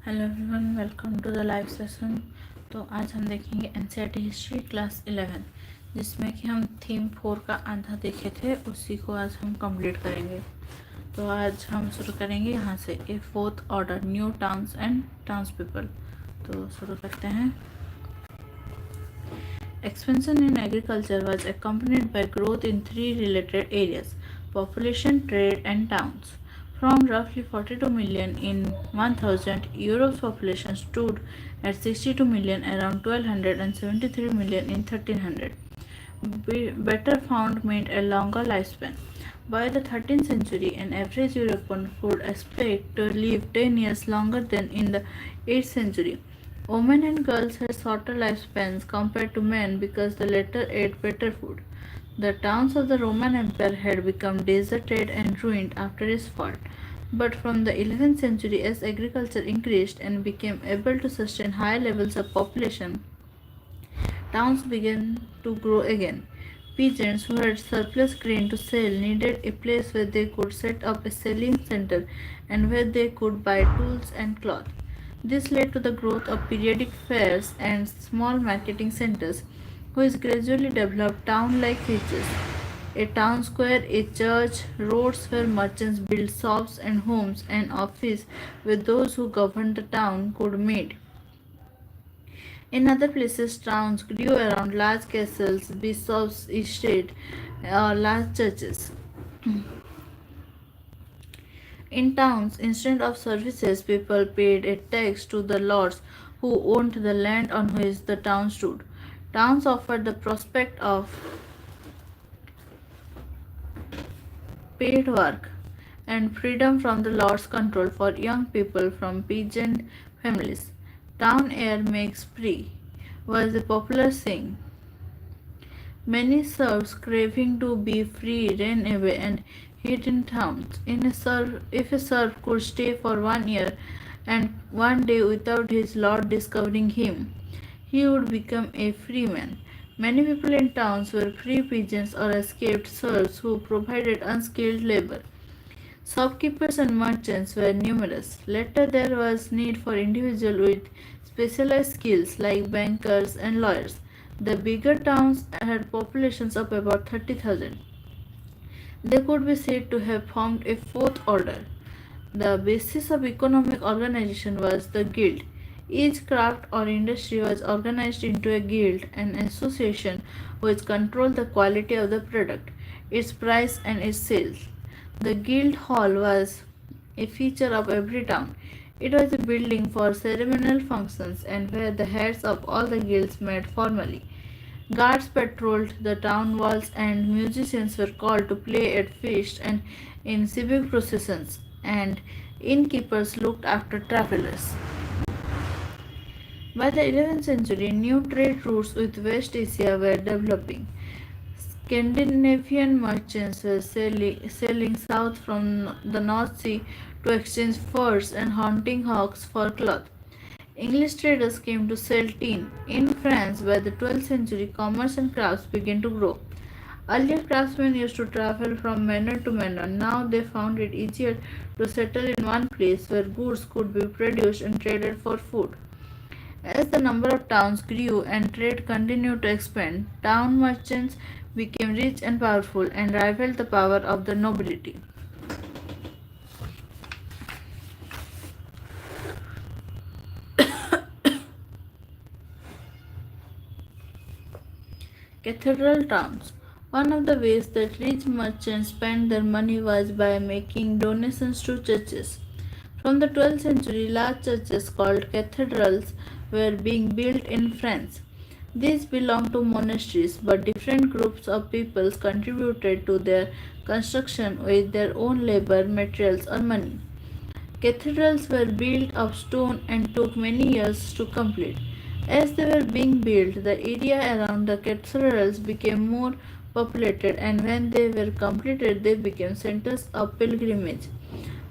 Hello everyone, welcome to the live session. तो आज हम देखेंगे एनसीईआरटी हिस्ट्री क्लास 11, जिसमें कि हम थीम 4 का आधा देखे थे, उसी को आज हम कंप्लीट करेंगे। तो आज हम शुरू करेंगे यहाँ से, a fourth order, new towns and towns people. तो शुरू करते हैं। Expansion in agriculture was accompanied by growth in three related areas: population, trade, and towns. From roughly 42 million in 1000, Europe's population stood at 62 million around 1200 and 73 million in 1300. Better found meant a longer lifespan. By the 13th century, an average European could expect to live 10 years longer than in the 8th century. Women and girls had shorter lifespans compared to men because the latter ate better food. The towns of the Roman Empire had become deserted and ruined after its fall. But from the 11th century, as agriculture increased and became able to sustain high levels of population, towns began to grow again. Peasants who had surplus grain to sell needed a place where they could set up a selling center and where they could buy tools and cloth. This led to the growth of periodic fairs and small marketing centers, which gradually developed town-like features. A town square, a church, roads where merchants built shops and homes, and office where those who governed the town could meet. In other places, towns grew around large castles, bishops' estates, or large churches. In towns, instead of services, people paid a tax to the lords who owned the land on which the town stood. Towns offered the prospect of paid work and freedom from the lord's control for young people from peasant families. Town air makes free was a popular saying. Many serfs craving to be free ran away and hid in towns. If a serf could stay for 1 year and one day without his lord discovering him, he would become a free man. Many people in towns were free peasants or escaped serfs who provided unskilled labor. Shopkeepers and merchants were numerous. Later, there was need for individuals with specialized skills like bankers and lawyers. The bigger towns had populations of about 30,000. They could be said to have formed a fourth order. The basis of economic organization was the guild. Each craft or industry was organized into a guild, an association which controlled the quality of the product, its price, and its sales. The guild hall was a feature of every town. It was a building for ceremonial functions and where the heads of all the guilds met formally. Guards patrolled the town walls, and musicians were called to play at feasts and in civic processions, and innkeepers looked after travelers. By the 11th century, new trade routes with West Asia were developing. Scandinavian merchants were sailing south from the North Sea to exchange furs and hunting hogs for cloth. English traders came to sell tin. In France, by the 12th century, commerce and crafts began to grow. Earlier, craftsmen used to travel from manor to manor. Now they found it easier to settle in one place where goods could be produced and traded for food. As the number of towns grew and trade continued to expand, town merchants became rich and powerful and rivaled the power of the nobility. Cathedral towns. One of the ways that rich merchants spent their money was by making donations to churches. From the 12th century, large churches called cathedrals were being built in France. These belonged to monasteries, but different groups of peoples contributed to their construction with their own labor, materials, or money. Cathedrals were built of stone and took many years to complete. As they were being built, the area around the cathedrals became more populated, and when they were completed, they became centers of pilgrimage.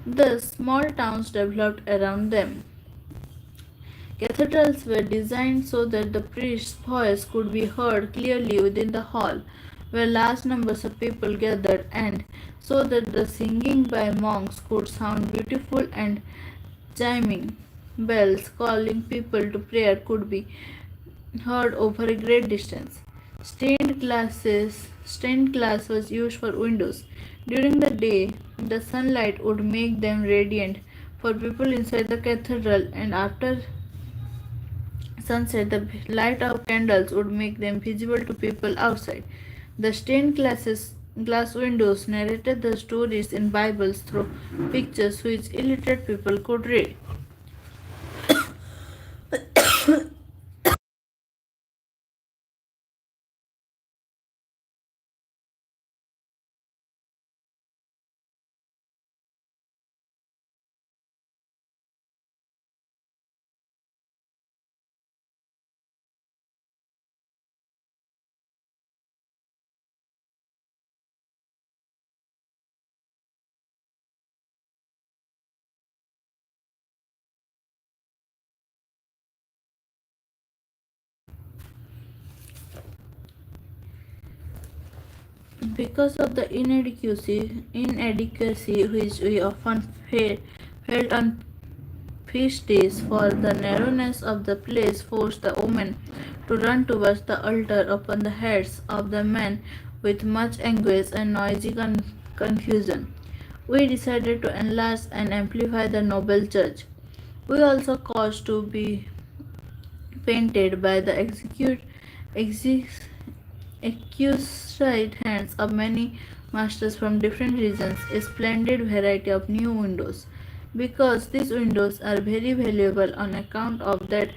Thus, small towns developed around them. Cathedrals were designed so that the priest's voice could be heard clearly within the hall, where large numbers of people gathered, and so that the singing by monks could sound beautiful and chiming. bells calling people to prayer could be heard over a great distance. Stained glass was used for windows. During the day, the sunlight would make them radiant for people inside the cathedral, and after sunset, the light of candles would make them visible to people outside. The glass windows narrated the stories in Bibles through pictures which illiterate people could read. Because of the inadequacy which we often felt on feast days, for the narrowness of the place forced the women to run towards the altar upon the heads of the men with much anguish and noisy confusion. We decided to enlarge and amplify the noble church. We also caused to be painted by the exquisite hands of many masters from different regions a splendid variety of new windows. Because these windows are very valuable on account of that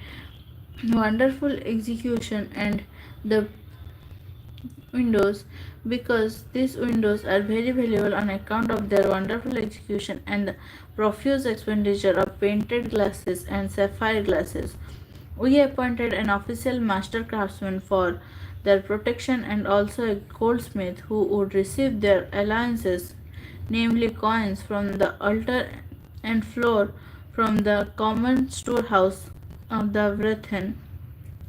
wonderful execution and the windows because these windows are very valuable on account of their wonderful execution and the profuse expenditure of painted glasses and sapphire glasses. We appointed an official master craftsman for their protection and also a goldsmith who would receive their allowances, namely coins from the altar and flour from the common storehouse of the brethren,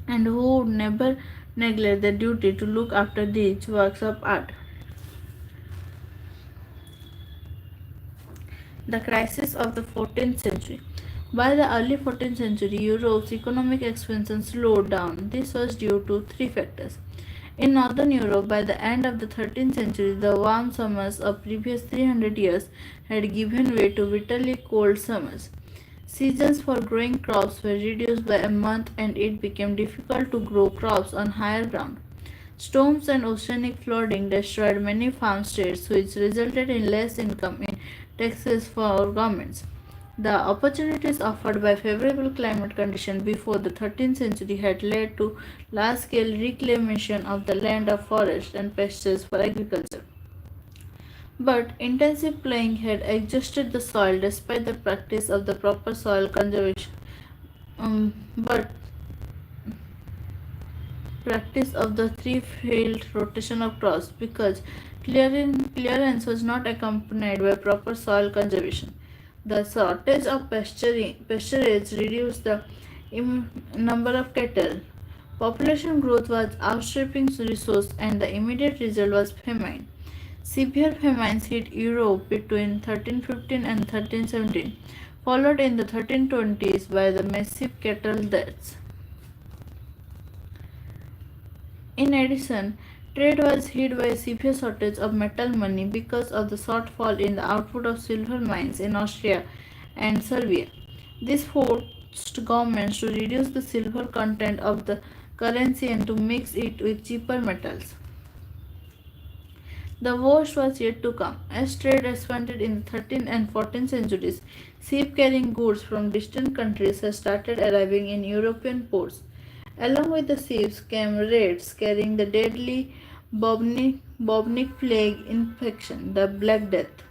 and who would never neglect the duty to look after these works of art. The crisis of the 14th century. By the early 14th century, Europe's economic expansion slowed down. This was due to three factors. In northern Europe, by the end of the 13th century, the warm summers of previous 300 years had given way to bitterly cold summers. Seasons for growing crops were reduced by a month, and it became difficult to grow crops on higher ground. Storms and oceanic flooding destroyed many farmsteads, which resulted in less income in taxes for governments. The opportunities offered by favorable climate conditions before the 13th century had led to large-scale reclamation of the land of forests and pastures for agriculture. But intensive ploughing had exhausted the soil despite the practice of the proper soil conservation. But practice of the three-field rotation of crops because clearance was not accompanied by proper soil conservation. The shortage of pasturage reduced the number of cattle. Population growth was outstripping resource, and the immediate result was famine. Severe famines hit Europe between 1315 and 1317, followed in the 1320s by the massive cattle deaths. In addition, trade was hit by a severe shortage of metal money because of the shortfall in the output of silver mines in Austria and Serbia. This forced governments to reduce the silver content of the currency and to mix it with cheaper metals. The worst was yet to come. As trade expanded in the 13th and 14th centuries, ships carrying goods from distant countries had started arriving in European ports. Along with the ships came raids carrying the deadly bubonic plague infection, the Black Death.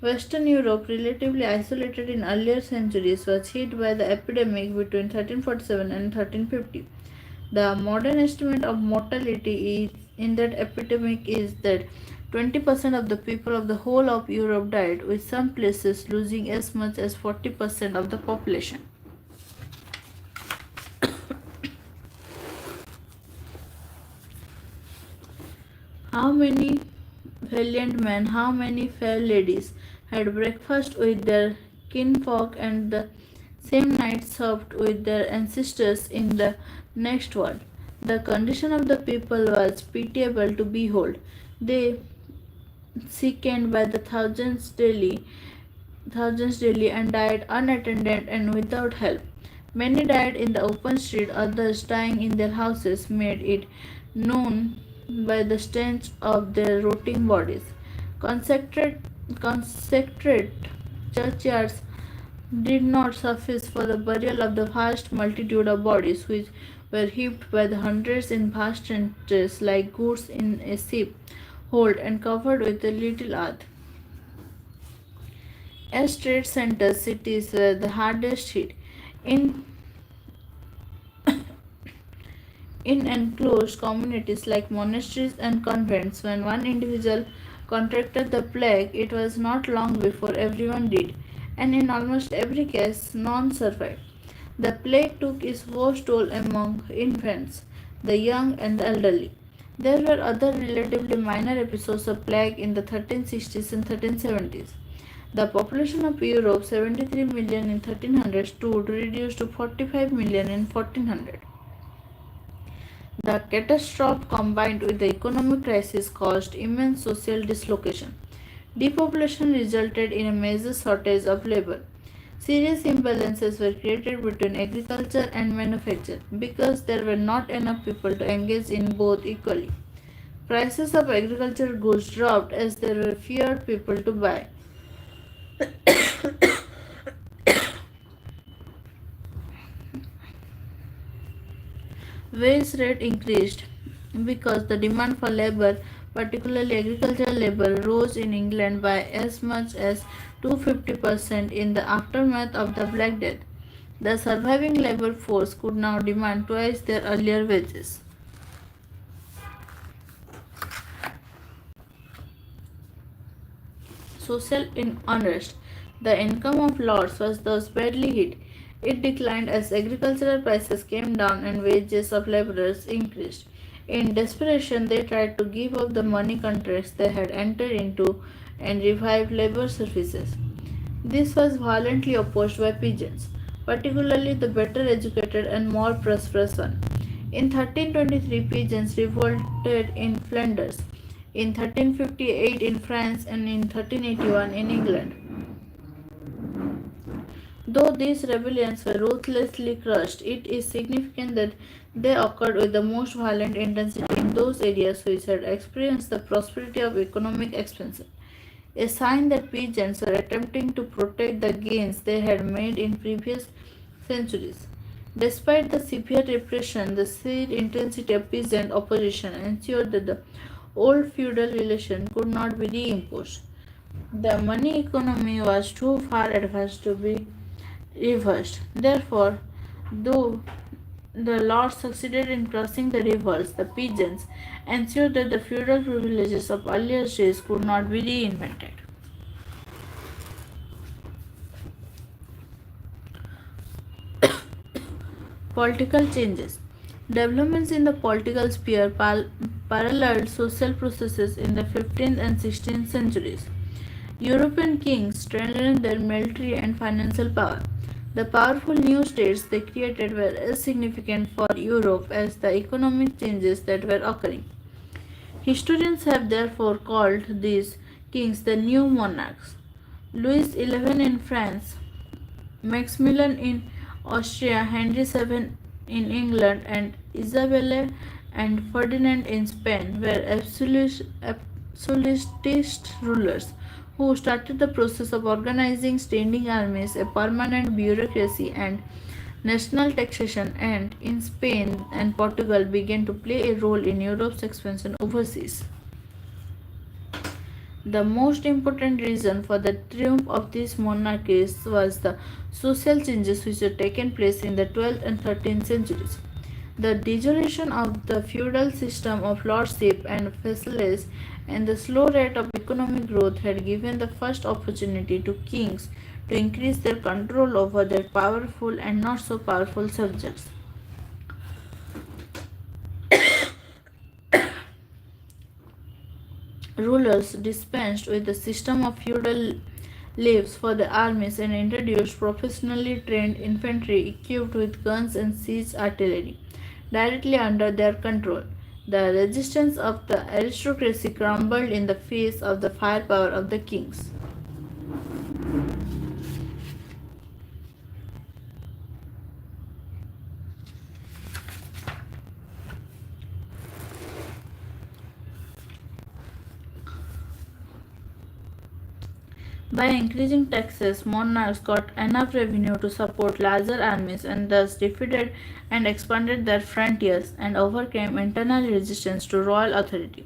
Western Europe, relatively isolated in earlier centuries, was hit by the epidemic between 1347 and 1350. The modern estimate of mortality in that epidemic is that 20% of the people of the whole of Europe died, with some places losing as much as 40% of the population. How many valiant men, how many fair ladies had breakfast with their kinfolk and the same night served with their ancestors in the next world. The condition of the people was pitiable to behold. They sickened by the thousands daily and died unattended and without help. Many died in the open street, others dying in their houses made it known by the stench of their rotting bodies. Consecrated churchyards did not suffice for the burial of the vast multitude of bodies which were heaped by the hundreds in vast trenches like goods in a ship hold and covered with a little earth. As trade centers, cities were the hardest hit. In, in enclosed communities like monasteries and convents, when one individual contracted the plague, it was not long before everyone did, and in almost every case, none survived. The plague took its worst toll among infants, the young, and the elderly. There were other relatively minor episodes of plague in the 1360s and 1370s. The population of Europe, 73 million in 1300, stood reduced to 45 million in 1400. The catastrophe combined with the economic crisis caused immense social dislocation. Depopulation resulted in a major shortage of labor. Serious imbalances were created between agriculture and manufacture because there were not enough people to engage in both equally. Prices of agricultural goods dropped as there were fewer people to buy. Wage rate increased because the demand for labor, particularly agricultural labor, rose in England by as much as 250% in the aftermath of the Black Death. The surviving labor force could now demand twice their earlier wages. Social unrest. The income of lords was thus badly hit. It declined as agricultural prices came down and wages of laborers increased. In desperation, they tried to give up the money contracts they had entered into and revive labor services. This was violently opposed by peasants, particularly the better educated and more prosperous ones. In 1323, peasants revolted in Flanders, in 1358 in France, and in 1381 in England. Though these rebellions were ruthlessly crushed, it is significant that they occurred with the most violent intensity in those areas which had experienced the prosperity of economic expansion, a sign that peasants were attempting to protect the gains they had made in previous centuries. Despite the severe repression, the sheer intensity of peasant opposition ensured that the old feudal relation could not be reimposed. The money economy was too far advanced to be reversed. Therefore, though the lords succeeded in crushing the revolts, the peasants ensured that the feudal privileges of earlier days could not be reinvented. Political changes. Developments in the political sphere paralleled social processes in the 15th and 16th centuries. European kings strengthened their military and financial power. The powerful new states they created were as significant for Europe as the economic changes that were occurring. Historians have therefore called these kings the new monarchs. Louis XI in France, Maximilian in Austria, Henry VII in England, and Isabella and Ferdinand in Spain were absolutist rulers who started the process of organizing standing armies, a permanent bureaucracy, and national taxation, and in Spain and Portugal began to play a role in Europe's expansion overseas. The most important reason for the triumph of these monarchies was the social changes which had taken place in the 12th and 13th centuries. The dissolution of the feudal system of lordship and vassalage and the slow rate of economic growth had given the first opportunity to kings to increase their control over their powerful and not so powerful subjects. Rulers dispensed with the system of feudal leaves for the armies and introduced professionally trained infantry equipped with guns and siege artillery directly under their control. The resistance of the aristocracy crumbled in the face of the firepower of the kings. By increasing taxes, monarchs got enough revenue to support larger armies and thus defeated and expanded their frontiers and overcame internal resistance to royal authority.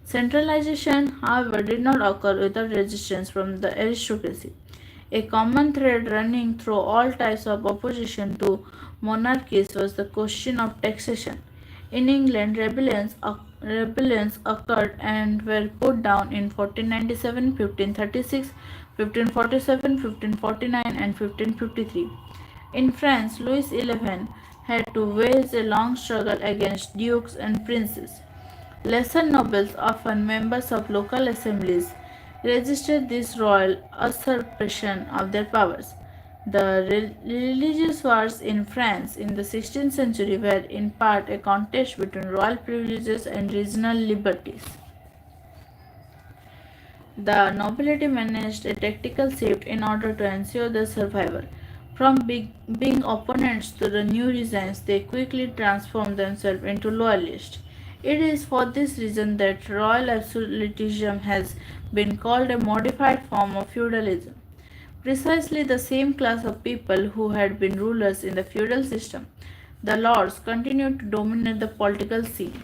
Centralization, however, did not occur without resistance from the aristocracy. A common thread running through all types of opposition to monarchies was the question of taxation. In England, rebellions occurred and were put down in 1497, 1536, 1547, 1549, and 1553. In France, Louis XI had to wage a long struggle against dukes and princes. Lesser nobles, often members of local assemblies, resisted this royal usurpation of their powers. The religious wars in France in the 16th century were in part a contest between royal privileges and regional liberties. The nobility managed a tactical shift in order to ensure their survival. From being opponents to the new regimes, they quickly transformed themselves into loyalists. It is for this reason that royal absolutism has been called a modified form of feudalism. Precisely the same class of people who had been rulers in the feudal system, the lords, continued to dominate the political scene.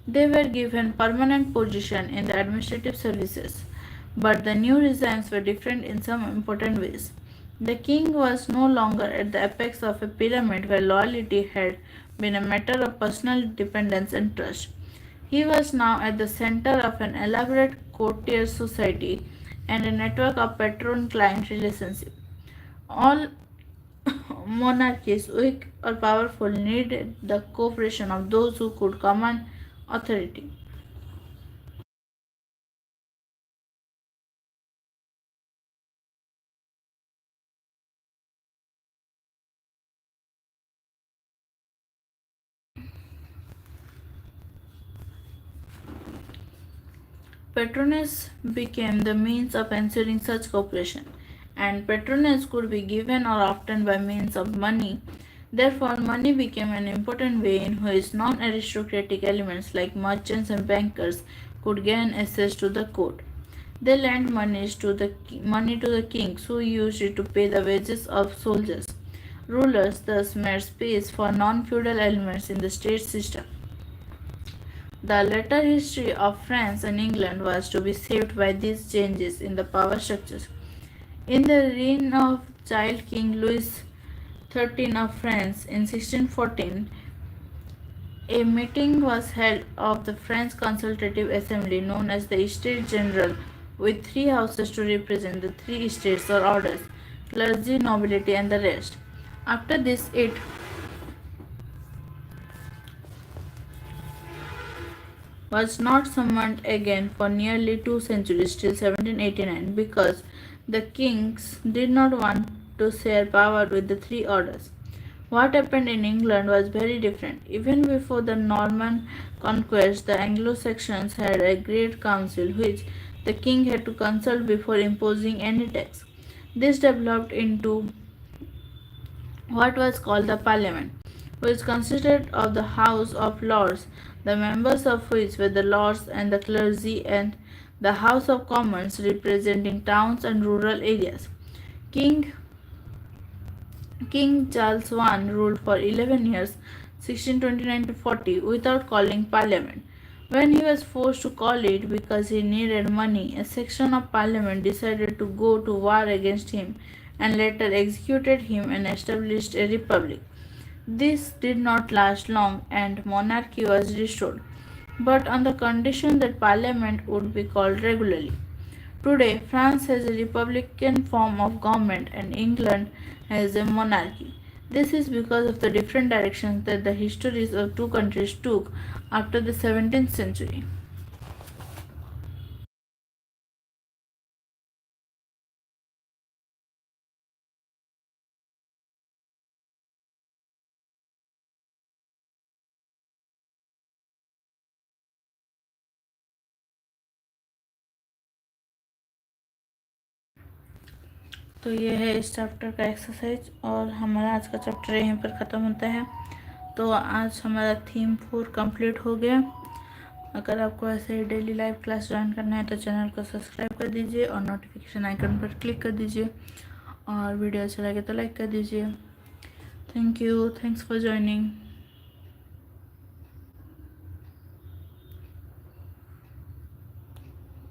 They were given permanent position in the administrative services, but the new regimes were different in some important ways. The king was no longer at the apex of a pyramid where loyalty had been a matter of personal dependence and trust. He was now at the center of an elaborate courtier society and a network of patron-client relationships. All monarchies, weak or powerful, needed the cooperation of those who could command authority. Patronage became the means of ensuring such cooperation, and patronage could be given or obtained by means of money. Therefore, money became an important way in which non aristocratic elements like merchants and bankers could gain access to the court. They lent money to the kings, who used it to pay the wages of soldiers. Rulers thus made space for non feudal elements in the state system. The later history of France and England was to be shaped by these changes in the power structures. In the reign of child King Louis XIII of France in 1614, a meeting was held of the French Consultative Assembly known as the Estates General, with three houses to represent the three estates or orders, clergy, nobility, and the rest. After this, it was not summoned again for nearly 2 centuries till 1789 because the kings did not want to share power with the three orders. What happened in England was very different. Even before the Norman conquest, the Anglo-Saxons had a great council which the king had to consult before imposing any tax. This developed into what was called the Parliament, which consisted of the House of Lords, the members of which were the lords and the clergy, and the House of Commons, representing towns and rural areas. King King Charles I ruled for 11 years, 1629 to 40, without calling Parliament. When he was forced to call it because he needed money, a section of Parliament decided to go to war against him and later executed him and established a republic. This did not last long and monarchy was restored, but on the condition that Parliament would be called regularly. Today, France has a republican form of government and England has a monarchy. This is because of the different directions that the histories of two countries took after the 17th century. तो ये है इस chapter का exercise और हमारा आज का chapter यहीं पर ख़त्म होता है। तो आज हमारा थीम 4 कंप्लीट हो गया। अगर आपको ऐसे ही डेली लाइव क्लास ज्वाइन करना है तो चैनल को सब्सक्राइब कर दीजिए और नोटिफिकेशन आइकन पर क्लिक कर दीजिए और वीडियो अच्छा लगे तो लाइक कर दीजिए। Thank you, thanks for joining.